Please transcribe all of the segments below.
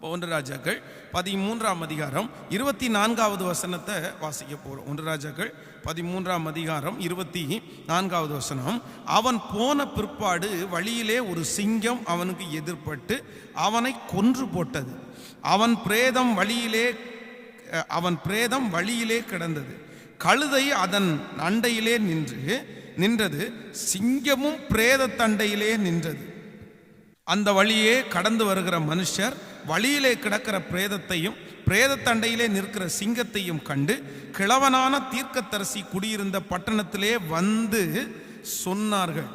ஒன்று ராஜாக்கள் 13ஆம் அதிகாரம் 24வது வசனத்தை வாசிக்க போகிறோம். ஒன்று ராஜாக்கள் 13ஆம் அதிகாரம் 24வது வசனம். அவன் போன பிற்பாடு வழியிலே ஒரு சிங்கம் அவனுக்கு எதிர்பட்டு அவனை கொன்று போட்டது. அவன் பிரேதம் வழியிலே கிடந்தது. கழுதை அதன் அண்டையிலே நின்றது. சிங்கமும் பிரேத தண்டையிலே நின்றது. அந்த வழியே கடந்து வருகிற மனுஷர் வழியிலே கிடக்கிற பிரேதத்தையும் பிரேதத்தண்டையிலே நிற்கிற சிங்கத்தையும் கண்டு கிழவனான தீர்க்கதரிசி குடியிருந்த பட்டணத்திலே வந்து சொன்னார்கள்.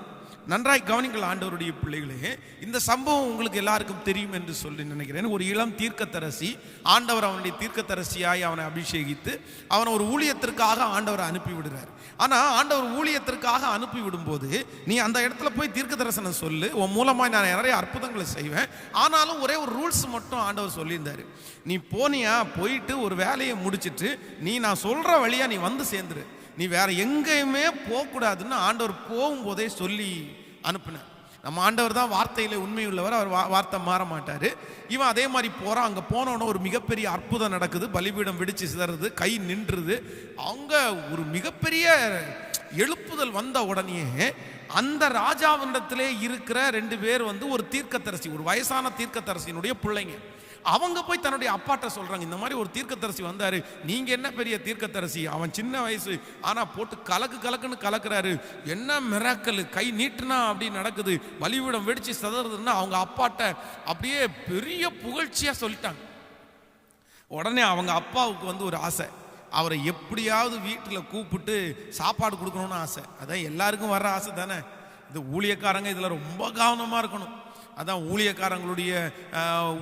நன்றாய் கவனிங்கள் ஆண்டவருடைய பிள்ளைகளே, இந்த சம்பவம் உங்களுக்கு எல்லாருக்கும் தெரியும் என்று சொல்லி நினைக்கிறேன். ஒரு இளம் தீர்க்கதரிசி, ஆண்டவர் அவனுடைய தீர்க்கதரிசியாய் அவனை அபிஷேகித்து அவனை ஒரு ஊழியத்திற்காக ஆண்டவரை அனுப்பிவிடுறார். ஆனால் ஆண்டவர் ஊழியத்திற்காக அனுப்பிவிடும்போது நீ அந்த இடத்துல போய் தீர்க்க தரிசனம் சொல்லு, உன் மூலமாக நான் நிறைய அற்புதங்களை செய்வேன். ஆனாலும் ஒரே ஒரு ரூல்ஸ் மட்டும் ஆண்டவர் சொல்லியிருந்தார். நீ போனியா, போயிட்டு ஒரு வேலையை முடிச்சுட்டு நான் சொல்கிற வழியா நீ வந்து சேர்ந்துரு, நீ வேற எங்கேயுமே போகக்கூடாதுன்னு ஆண்டவர் போகும்போதே சொல்லி அனுப்பினார். நம்ம ஆண்டவர் தான் வார்த்தையில உண்மை உள்ளவர், அவர் வார்த்தை மாற மாட்டார். இவன் அதே மாதிரி போகிறான். அங்கே போனோன்னு ஒரு மிகப்பெரிய அற்புதம் நடக்குது. பலிபீடம் வெடிச்சு சிதறது, கை நின்றுது. அங்கே ஒரு மிகப்பெரிய எழுப்புதல் வந்த உடனே அந்த ராஜாவிடத்திலே இருக்கிற 2 பேர் ஒரு தீர்க்கதரிசி, ஒரு வயசான தீர்க்கதரிசியினுடைய பிள்ளைங்க. அவங்க போய் தன்னுடைய அப்பாட்ட சொல்றாங்க, இந்த மாதிரி ஒரு தீர்க்கதரிசி வந்தாரு, நீங்க என்ன பெரிய தீர்க்கதரிசி, அவன் சின்ன வயசு ஆனா போட்டு கலக்குன்னு கலக்குறாரு, என்ன மிராக்கல், கை நீட்டுனா அப்படி நடக்குது, பலிபீடம் வெடிச்சு சதறதுன்னா அவங்க அப்பாட்ட அப்படியே பெரிய புகழ்ச்சியா சொல்லிட்டாங்க. உடனே அவங்க அப்பாவுக்கு ஒரு ஆசை, அவரை எப்படியாவது வீட்டில் கூப்பிட்டு சாப்பாடு கொடுக்கணும்னு ஆசை. அதான் எல்லாருக்கும் வர்ற ஆசை தானே. இது ஊழியக்காரங்க இதில் ரொம்ப கவனமாக இருக்கணும். அதான் ஊழியக்காரங்களுடைய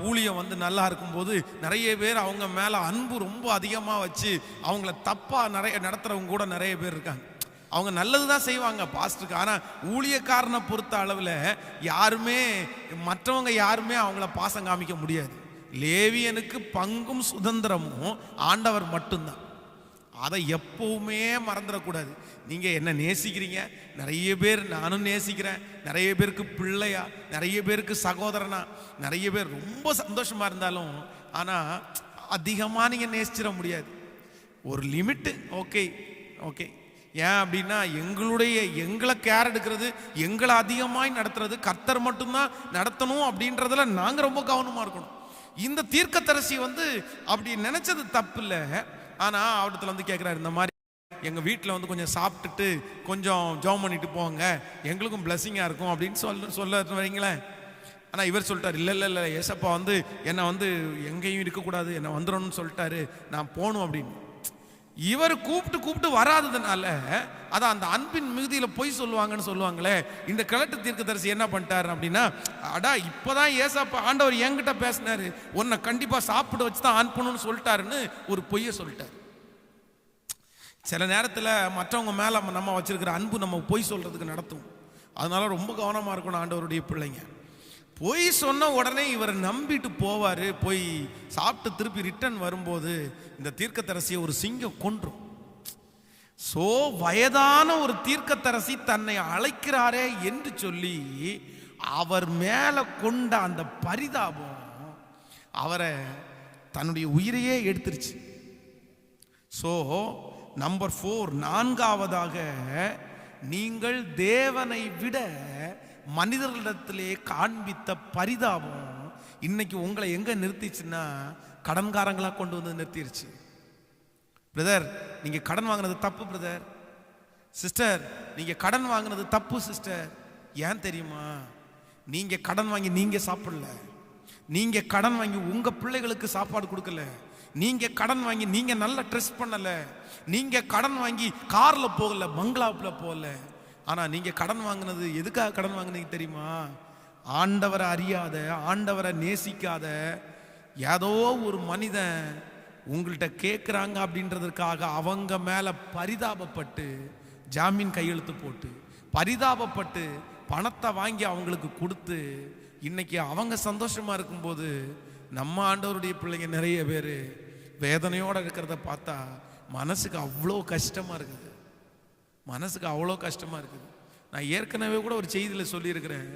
ஊழியம் நல்லா இருக்கும்போது நிறைய பேர் அவங்க மேலே அன்பு ரொம்ப அதிகமாக வச்சு அவங்கள தப்பாக நிறைய நடத்துகிறவங்க கூட நிறைய பேர் இருக்காங்க. அவங்க நல்லது தான் செய்வாங்க பாஸ்டருக்கு, ஆனால் ஊழியக்காரனை பொறுத்த அளவில் மற்றவங்க யாருமே அவங்கள பாசம் காமிக்க முடியாது. லேவியனுக்கு பங்கும் சுதந்திரமும் ஆண்டவர் மட்டும்தான். அதை எப்பவுமே மறந்துடக்கூடாது. நீங்கள் என்ன நேசிக்கிறீங்க, நிறைய பேர் நானும் நேசிக்கிறேன், நிறைய பேருக்கு பிள்ளையா, நிறைய பேருக்கு சகோதரனா, நிறைய பேர் ரொம்ப சந்தோஷமா இருந்தாலும் ஆனால் அதிகமாக நீங்கள் நேசிச்சிட முடியாது. ஒரு லிமிட்டு. ஓகே. ஏன் அப்படின்னா எங்களை கேர் எடுக்கிறது, எங்களை அதிகமாய் நடத்துறது கர்த்தர் மட்டும்தான் நடத்தணும் அப்படின்றதுல நாங்கள் ரொம்ப கவனமாக இருக்கணும். இந்த தீர்க்கதரிசி அப்படி நினைச்சது தப்பு இல்லை. ஆனால் அவடத்துல கேட்குறாரு, இந்த மாதிரி எங்கள் வீட்டில் கொஞ்சம் சாப்பிட்டுட்டு கொஞ்சம் ஜெபம் பண்ணிட்டு போங்க, எங்களுக்கும் பிளஸ்ஸிங்காக இருக்கும் அப்படின்னு சொல்ல வைங்களேன். ஆனால் இவர் சொல்லிட்டார், இல்லை ஏசப்பா என்னை எங்கேயும் இருக்கக்கூடாது, என்னை வந்துடணும்னு சொல்லிட்டாரு, நான் போகணும் அப்படின்னு. இவர் கூப்பிட்டு வராததுனால அதான் அந்த அன்பின் மிகுதியில் பொய் சொல்லுவாங்கன்னு சொல்லுவாங்களே, இந்த கிழட்டு தீர்க்கதரிசி என்ன பண்ணிட்டாரு அப்படின்னா, இப்போதான் ஏசப்பா ஆண்டவர் என்கிட்ட பேசினாரு, உன்னை கண்டிப்பாக சாப்பிட வச்சு தான் அனுப்பணும்னு சொல்லிட்டாருன்னு ஒரு பொய்யை சொல்லிட்டார். சில நேரத்தில் மற்றவங்க மேலே நம்ம வச்சிருக்கிற அன்பு நம்ம பொய் சொல்றதுக்கு நடத்தும். அதனால ரொம்ப கவனமாக இருக்கணும் ஆண்டவருடைய பிள்ளைங்க. பொய் சொன்ன உடனே இவரை நம்பிட்டு போவார். போய் சாப்பிட்டு திருப்பி ரிட்டர்ன் வரும்போது இந்த தீர்க்கதரிசியை ஒரு சிங்கம் கொன்றும். வயதான ஒரு தீர்க்கதரிசி தன்னை அழைக்கிறாரே என்று சொல்லி அவர் மேல கொண்ட அந்த பரிதாபம் அவரை தன்னுடைய உயிரையே எடுத்துருச்சு. நம்பர் 4, 4ஆவதாக, நீங்கள் தேவனை விட மனிதர்களிடத்திலே காண்பித்த பரிதாபம் இன்னைக்கு உங்களை எங்க நிறுத்திச்சுன்னா கடன்காரங்களா கொண்டு நிறுத்திடுச்சு. பிரதர், நீங்க கடன் வாங்கினது தப்பு. பிரதர், சிஸ்டர், நீங்க கடன் வாங்கினது தப்பு. சிஸ்டர், ஏன் தெரியுமா? நீங்க கடன் வாங்கி நீங்க சாப்பிடல, நீங்க கடன் வாங்கி உங்க பிள்ளைகளுக்கு சாப்பாடு கொடுக்கல, நீங்க கடன் வாங்கி நீங்க நல்ல ட்ரெஸ் பண்ணல, நீங்க கடன் வாங்கி கார்ல போகல, பங்களாவுல போகல. ஆனா நீங்க கடன் வாங்கினது எதுக்காக கடன் வாங்கினீங்க தெரியுமா? ஆண்டவரை அறியாத, ஆண்டவரை நேசிக்காத ஏதோ ஒரு மனிதன் உங்கள்கிட்ட கேட்குறாங்க அப்படின்றதுக்காக அவங்க மேல பரிதாபப்பட்டு ஜாமீன் கையெழுத்து போட்டு பரிதாபப்பட்டு பணத்தை வாங்கி அவங்களுக்கு கொடுத்து இன்னைக்கு அவங்க சந்தோஷமா இருக்கும்போது நம்ம ஆண்டவருடைய பிள்ளைங்க நிறைய பேர் வேதனையோட இருக்கிறத பார்த்தா மனசுக்கு அவ்வளோ கஷ்டமா இருக்குது. நான் ஏற்கனவே கூட ஒரு செய்தியில் சொல்லியிருக்கிறேன்.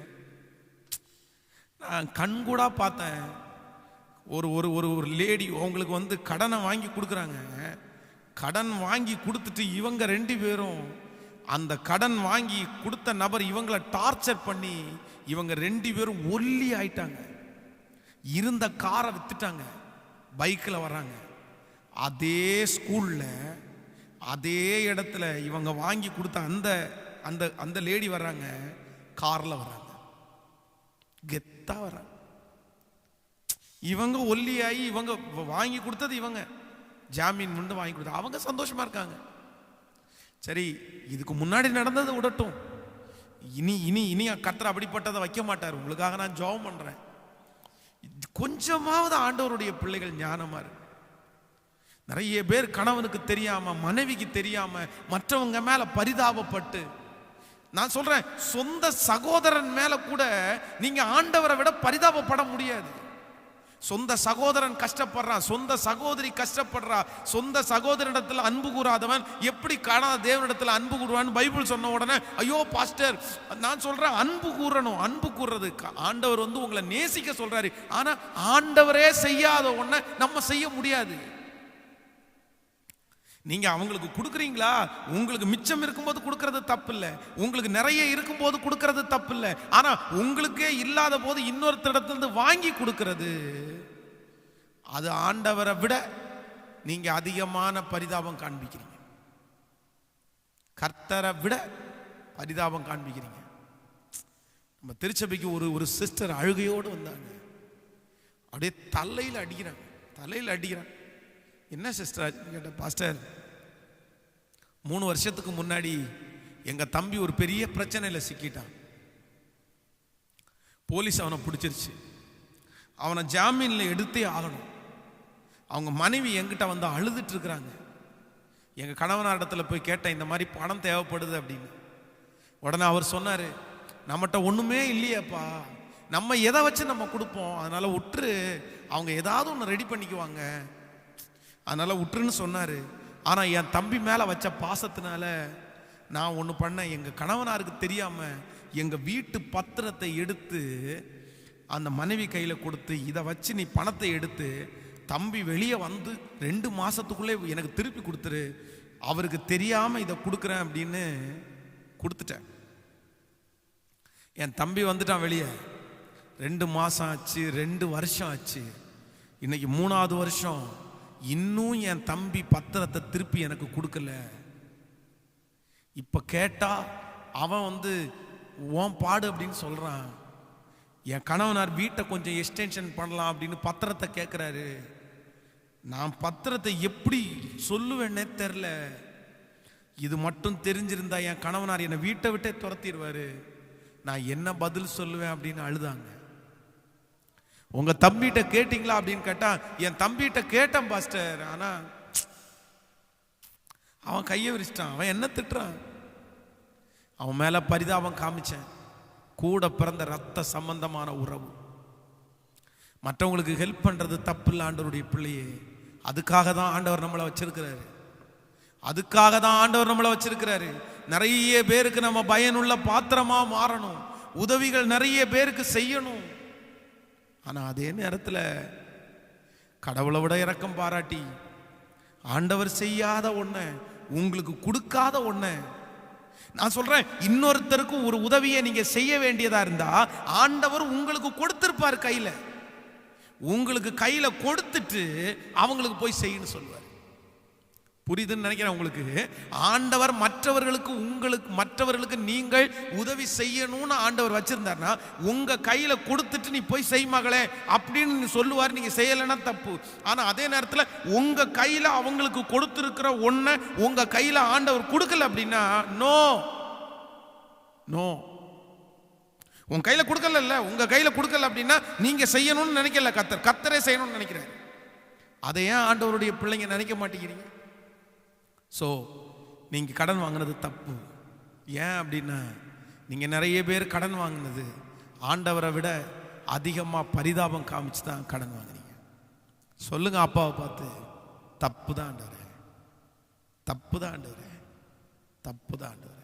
நான் கண்கூடா பார்த்தேன். ஒரு ஒரு ஒரு ஒரு லேடி உங்களுக்கு வந்து கடனை வாங்கி கொடுக்குறாங்க. கடன் வாங்கி கொடுத்துட்டு இவங்க 2 பேரும் அந்த கடன் வாங்கி கொடுத்த நபர் இவங்களை டார்ச்சர் பண்ணி இவங்க 2 பேரும் ஒல்லி ஆயிட்டாங்க. இருந்த காரை வித்துட்டாங்க, பைக்கில் வராங்க. அதே ஸ்கூல்ல அதே இடத்துல இவங்க வாங்கி கொடுத்த அந்த அந்த அந்த லேடி வர்றாங்க, கார்ல வர்றாங்க, கெத்தா வர்றாங்க. இவங்க ஒல்லியாகி இவங்க வாங்கி கொடுத்தது, இவங்க ஜாமீன் முண்டு வாங்கி கொடுத்தது, அவங்க சந்தோஷமா இருக்காங்க. சரி, இதுக்கு முன்னாடி நடந்தது விடட்டும். இனி இனி இனி கர்த்தர் அப்படிப்பட்டதை வைக்க மாட்டார். உங்களுக்காக நான் ஜெபம் பண்றேன். கொஞ்சமாவது ஆண்டவருடைய பிள்ளைகள் ஞானமா இருக்கு. நிறைய பேர் கணவனுக்கு தெரியாம, மனைவிக்கு தெரியாம, மற்றவங்க மேல பரிதாபப்பட்டு, நான் சொல்றேன், சொந்த சகோதரன் மேல கூட நீங்க ஆண்டவரை விட பரிதாபப்பட முடியாது. சொந்த சகோதரன் கஷ்டப்படுறான், சொந்த சகோதரி கஷ்டப்படுறா, சொந்த சகோதரிடத்தில் அன்பு கூறாதவன் எப்படி காணாத தேவனிடத்தில் அன்பு கூறுவான்னு பைபிள் சொன்ன உடனே ஐயோ பாஸ்டர், நான் சொல்றேன் அன்பு கூறணும். அன்பு கூறுறது ஆண்டவர் வந்து உங்களை நேசிக்க சொல்றாரு. ஆனா ஆண்டவரே செய்யாத ஒன்றை நம்ம செய்ய முடியாது. நீங்க அவங்களுக்கு கொடுக்குறீங்களா? உங்களுக்கு மிச்சம் இருக்கும்போது கொடுக்கறது தப்பு இல்லை, உங்களுக்கு நிறைய இருக்கும்போது கொடுக்கறது தப்பு இல்லை. ஆனா உங்களுக்கே இல்லாத போது இன்னொருத்தரிடத்திலிருந்து வாங்கி கொடுக்கிறது, அது ஆண்டவரை விட நீங்க அதிகமான பரிதாபம் காண்பிக்கிறீங்க. கர்த்தரை விட பரிதாபம் காண்பிக்கிறீங்க. நம்ம திருச்சபைக்கு ஒரு சிஸ்டர் அழுகையோடு வந்தாங்க. அப்படியே தலையில் அடிக்கிறாங்க. என்ன சிஸ்டர் கேட்ட, பாஸ்டர் 3 வருஷத்துக்கு முன்னாடி எங்க தம்பி ஒரு பெரிய பிரச்சனையில சிக்கிட்டான். போலீஸ் அவனை பிடிச்சிருச்சு. அவனை ஜாமீன்ல எடுத்தே ஆகணும். அவங்க மனைவி என்கிட்ட வந்து அழுதுட்டு இருக்கிறாங்க. எங்க கணவனார் இடத்துல போய் கேட்டேன், இந்த மாதிரி பணம் தேவைப்படுது அப்படின்னு. உடனே அவர் சொன்னாரு, நம்மகிட்ட ஒண்ணுமே இல்லையேப்பா, நம்ம எதை வச்சு நம்ம கொடுப்போம், அதனால விட்டுரு, அவங்க ஏதாவது ஒன்று ரெடி பண்ணிக்குவாங்க, அதனால விட்டுருன்னு சொன்னாரு. ஆனா என் தம்பி மேல வச்ச பாசத்தினால நான் ஒன்று பண்ணேன். எங்க கணவனாருக்கு தெரியாம எங்க வீட்டு பத்திரத்தை எடுத்து அந்த மனைவி கையில கொடுத்து, இதை வச்சு நீ பணத்தை எடுத்து தம்பி வெளியே வந்து 2 மாசத்துக்குள்ளே எனக்கு திருப்பி கொடுத்துரு, அவருக்கு தெரியாம இதை கொடுக்குறேன் அப்படின்னு கொடுத்துட்டேன். என் தம்பி வந்துட்டான் வெளியே. 2 மாசம் ஆச்சு, 2 வருஷம் ஆச்சு, இன்னைக்கு 3வது வருஷம். இன்னும் என் தம்பி பத்திரத்தை திருப்பி எனக்கு கொடுக்கல. இப்ப கேட்டா அவன் வந்து உன் பாடு அப்படின்னு சொல்றான். என் கணவனார் வீட்டை கொஞ்சம் எக்ஸ்டென்ஷன் பண்ணலாம் அப்படின்னு பத்திரத்தை கேட்கிறாரு. நான் பத்திரத்தை எப்படி சொல்லுவேன்னே தெரில. இது மட்டும் தெரிஞ்சிருந்தா என் கணவனார் என்னை வீட்டை விட்டே துரத்திடுவாரு. நான் என்ன பதில் சொல்லுவேன் அப்படின்னு அழுதாங்க. உங்க தம்பிகிட்ட கேட்டீங்களா அப்படின்னு கேட்டா, என் தம்பிகிட்ட கேட்டேன் பாஸ்டர், ஆனா அவன் கையை விரிச்சிட்டான். அவன் என்ன திட்டுறான், அவன் மேல பரிதாபம் காமிச்சேன். கூட பிறந்த ரத்த சம்பந்தமான உறவு. மற்றவங்களுக்கு ஹெல்ப் பண்றது தப்பு இல்லை ஆண்டவருடைய பிள்ளையே. அதுக்காக தான் ஆண்டவர் நம்மளை வச்சிருக்கிறாரு. நிறைய பேருக்கு நம்ம பயனுள்ள பாத்திரமா மாறணும். உதவிகள் நிறைய பேருக்கு செய்யணும். ஆனா அதே நேரத்தில் கடவுளை விட இரக்கம் பாராட்டி ஆண்டவர் செய்யாத ஒன்றை, உங்களுக்கு கொடுக்காத ஒன்றை, நான் சொல்றேன், இன்னொருத்தருக்கு ஒரு உதவியை நீங்க செய்ய வேண்டியதா இருந்தா ஆண்டவர் உங்களுக்கு கொடுத்திருப்பார் கையில. உங்களுக்கு கையில கொடுத்துட்டு அவங்களுக்கு போய் செய்யணும்னு சொல்லுவார். புரியுதுன்னு நினைக்கிறேன் உங்களுக்கு. ஆண்டவர் மற்றவர்களுக்கு நீங்கள் உதவி செய்யணும்னு ஆண்டவர் வச்சிருந்தார்னா உங்க கையில கொடுத்துட்டு நீ போய் செய் மகளே அப்படின்னு சொல்லுவார். நீங்க செய்யலைன்னா தப்பு. ஆனா அதே நேரத்தில் உங்க கையில அவங்களுக்கு கொடுத்திருக்கிற ஒன்றை உங்க கையில ஆண்டவர் கொடுக்கல அப்படின்னா நோ நோ, உங்க கையில கொடுக்கல, உங்க கையில கொடுக்கல அப்படின்னா நீங்க செய்யணும்னு நினைக்கல, கர்த்தரே செய்யணும்னு நினைக்கிறார். அதை ஏன் ஆண்டவருடைய பிள்ளைங்க நினைக்க மாட்டேங்கிறீங்க? ஸோ நீங்கள் கடன் வாங்கினது தப்பு. ஏன் அப்படின்னா நீங்கள் நிறைய பேர் கடன் வாங்கினது ஆண்டவரை விட அதிகமாக பரிதாபம் காமிச்சு தான் கடன் வாங்குறீங்க. சொல்லுங்க அப்பாவை பார்த்து, தப்பு தான் ஆண்டவரே, தப்பு தான் ஆண்டவரே, தப்பு தான் ஆண்டவரே.